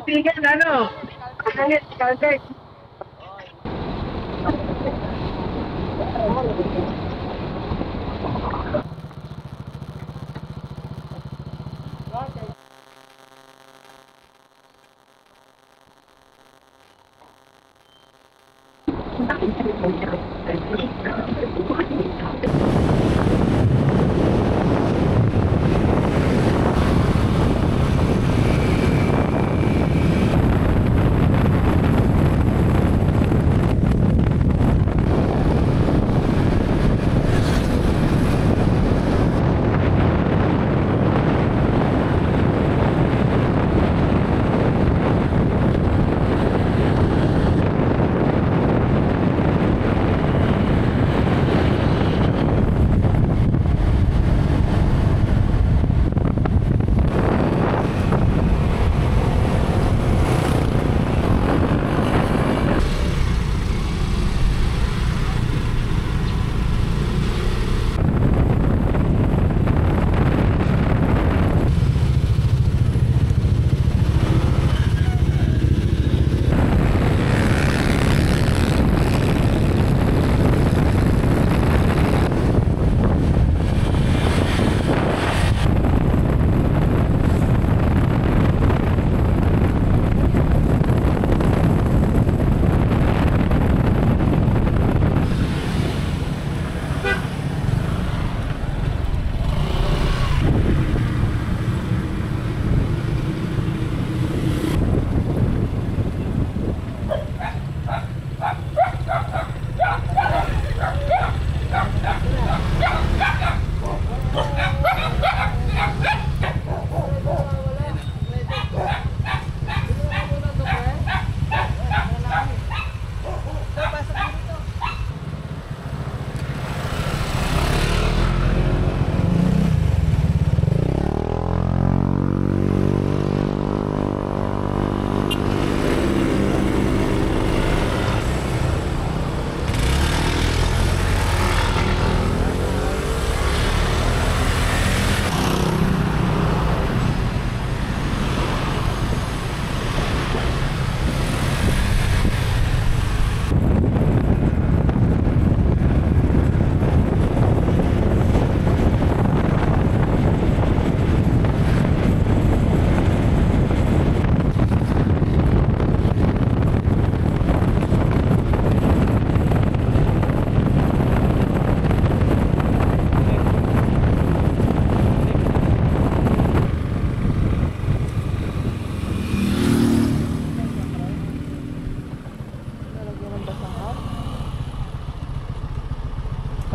Tingnan ano? Kalit, kalit.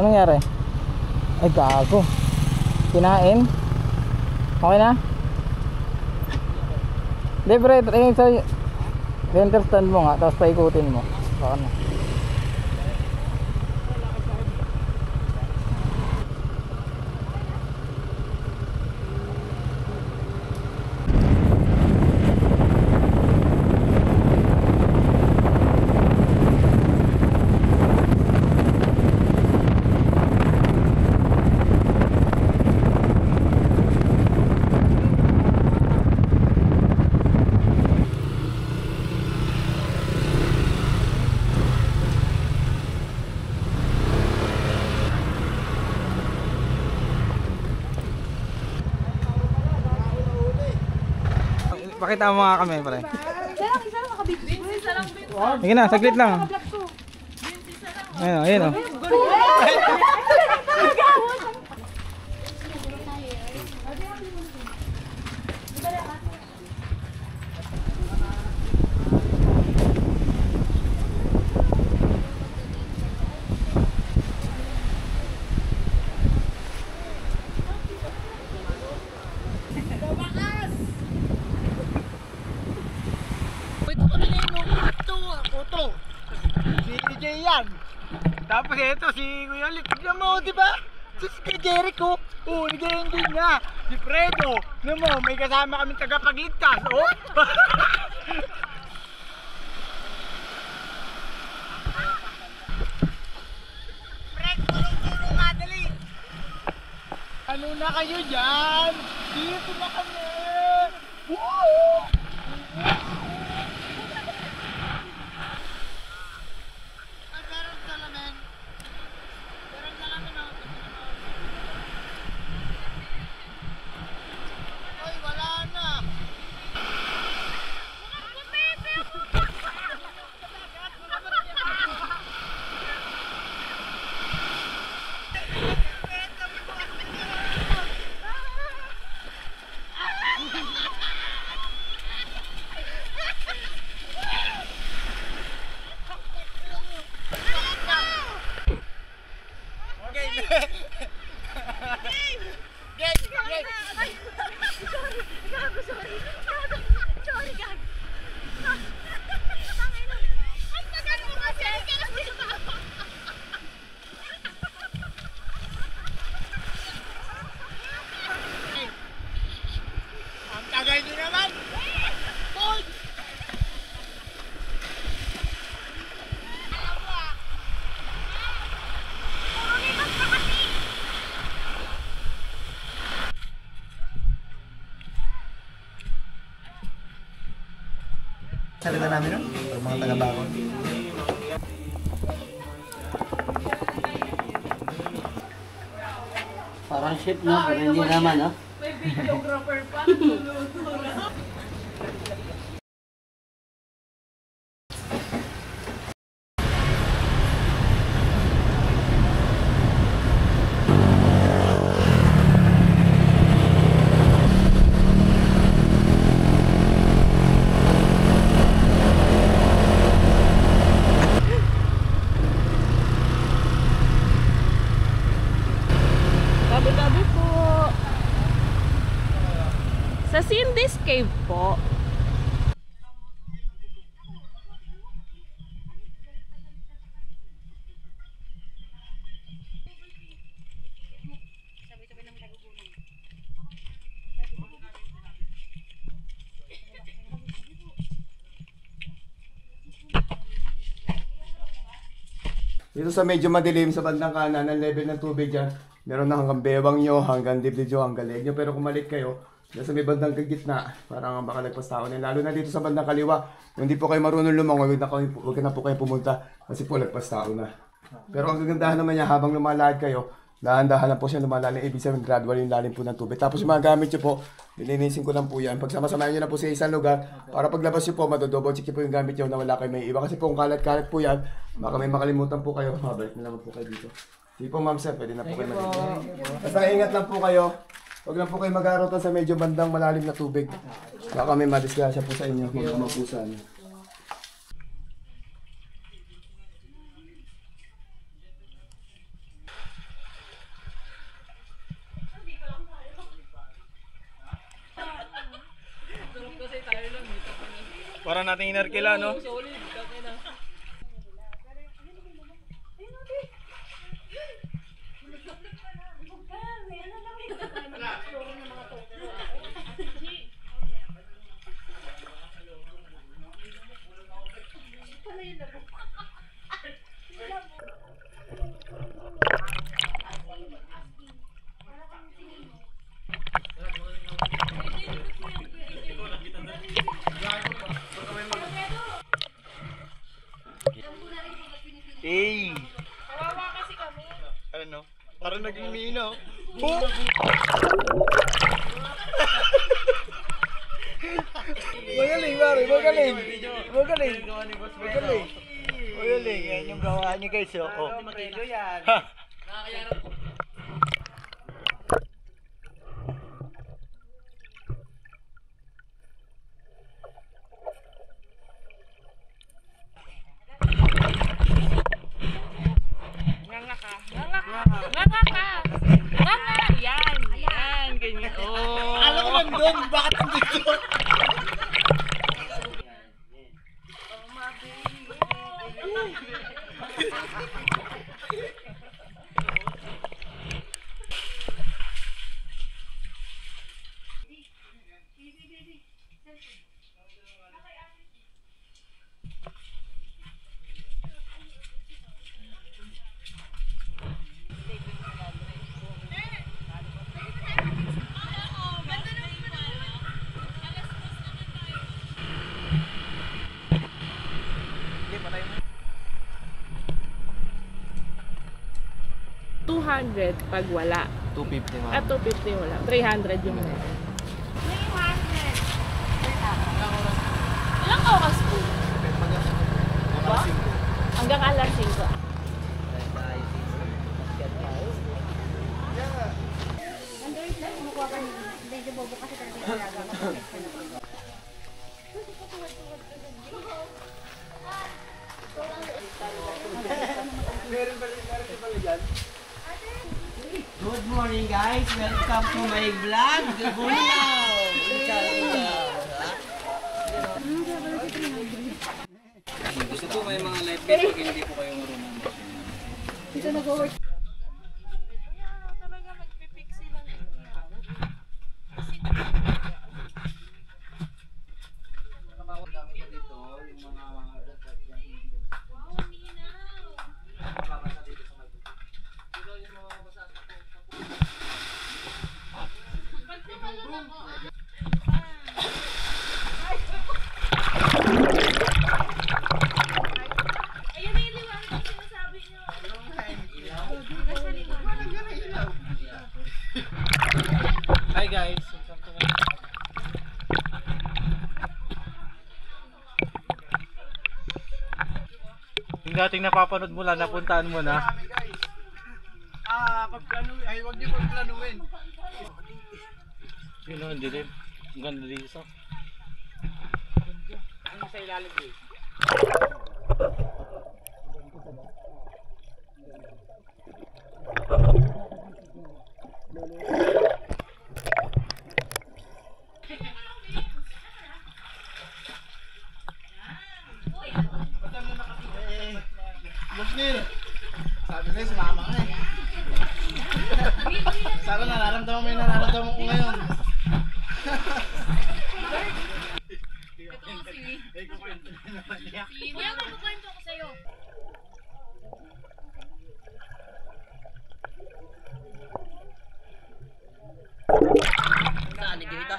Anong nangyari? Ay gago. Kinain? Okay na? Hindi pre, center stand mo nga, tapos paikutin mo. Baka na. Pakita mo nga kami, pre. Isa lang makabigay. Isa lang bin. Sige na, saglit lang. Ayun, ayun oh. Yan. Tapos ito si Kuya Lit, tignan mo, di ba? Si Jericho, nag-ending niya. Si Fredo, mo, may kasama kaming tagapagligtas, oh. Fred, tulong-tulong nga, dali. Ano na kayo dyan? Dito na kami. Woo! Salita namin nun, para mga taga-bakon. Parang ship no, pero hindi naman no. May videographer pa. Tabi-tabi po. Sa Cindy's Cave po. Dito sa medyo madilim sa bandang kanan, ang level ng tubig dyan, meron na hanggang bewang nyo, hanggang dibdib nyo, hanggang leg nyo. Pero kung malit kayo, nasa may bandang gitna, parang baka lagpas tao na. Lalo na dito sa bandang kaliwa, kung hindi po kayo marunong lumangoy, huwag na po kayo pumunta kasi po lagpas tao na. Pero ang gagandahan naman niya, habang lumalakad kayo, dahan-dahan lang po siya lumalalim, ibig sabihin gradual yung lalim po ng tubig. Tapos yung mga gamit nyo po, nilinisin ko lang po yan. Pagsama-samahin nyo na po sa isang lugar, para paglabas nyo po, madodouble check po yung gamit nyo na wala kayo may iba. Kasi po kung kalat-kalat po yan, baka may makalimutan po kayo, mabalik na naman po kayo dito. Sige po ma'am sir, pwede na po kayo malimutan. Basta ingat lang po kayo. Huwag lang po kayo mag-arutan sa medyo bandang malalim na tubig. Baka may madisgrasya po sa inyo, magpusan. Para natin inarkila, no? Eh! Kawawa kasi kami. Ano? Parang nag-imino. Oh! Magaling, Mari. Magaling. Magaling. Magaling. Magaling. Yan yung gawa niya, guys. Oh. Matilo yan. Ha! Nganga ka. Nganga ka. Nganga ka. Nganga. Yan. Yan. Ganyan. Oh. Akala ko nandun. Bakit nandun? $200 pag wala. 250 ma'am. At 250 wala. 300 yung meron. 300. Ilang oras po? Hanggang alas 5. Good morning guys, welcome to my vlog. Good morning. Gusto po may mga live video pag hindi po kayo marunong. Ito nag-work. guys. Yung dating napapanood mo lang, napuntaan mo na. Pagplanuin. Ay, huwag niyo pagplanuin. Yun naman din. Ang ganda dito. Ano sa ilalim eh? Busnil! Sabi sa'yo, sumama ka eh. Sana nararamdaman mo yung nararamdaman ko ngayon. Kuya, magkukwento ko sa'yo. Saan? Nagkita?